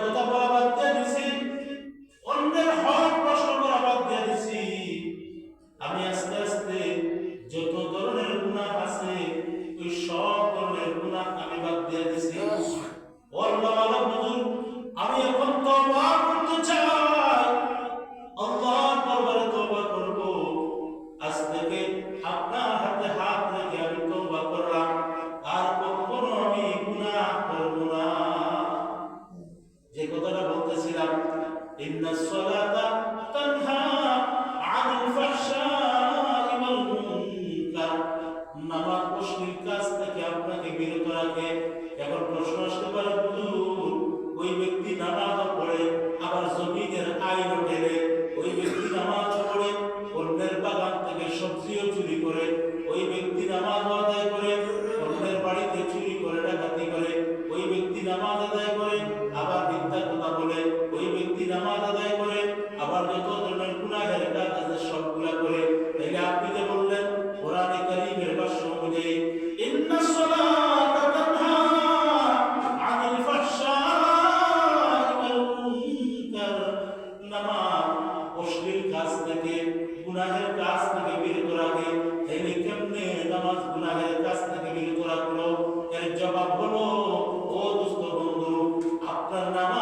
কথা বলা বাদ দিয়ে দিছি, অন্যের হক প্রশ্ন করা বাদ দিয়ে দিছি। আমি আস্তে আস্তে যত ধরনের গুনাহ আছে ওই সব ধরনের গুনাহ আমি বাদ দিয়ে দিছি। আল্লাহ আল্লাহ হুজুর, আমি এখন তওবা করতে চাই, আল্লাহর দরবারে তওবা করব। আজ থেকে আপনার হাতে হাত রেখে আমি তওবা করলাম, আর কখনো আমি গুনাহ করব না। যে কথাটা বলতেছিলাম, ইন্নাস সালাতা তানহা আনিল ফাহশাই ওয়াল মুনকার, নামাজ অশ্লীল কাজ থেকে আপনাকে বিরত রাখে। এখন প্রশ্ন আসতে পারে, হুজুর, ওই ব্যক্তি নামাজ পড়ে আবার জমিনের আইন ঢেলে, ওই ব্যক্তি নামাজ পড়ে অন্যের বাগান থেকে সবজিও চুরি করে, ওই ব্যক্তি নামাজ আদায় করে অন্যের বাড়িতে চুরি করে ডাকাতি করে, ওই ব্যক্তি নামাজ আদায় করে আবার মিথ্যা কথা বলে, ওই ব্যক্তি নামাজ আদায় করে আবার যত ধরনের গুনাহের কাজ আছে সবগুলা করে। তাইলে আপনি যে বললেন কোরআনে কারীমের ভাষ্য অনুযায়ী ইন্নাস সালাতা তানহা আনিল ফাহশাই ওয়াল মুনকার, নামাজ অশ্লীল কাজ থেকে গুনাহের কাজ থেকে বিরত রাখে। তাইলে কেমনে নামাজ গুনাহের কাজ থেকে বিরত রাখলো? এর জবাব হলো, ও দোস্ত বন্ধু, আপনার নামাজ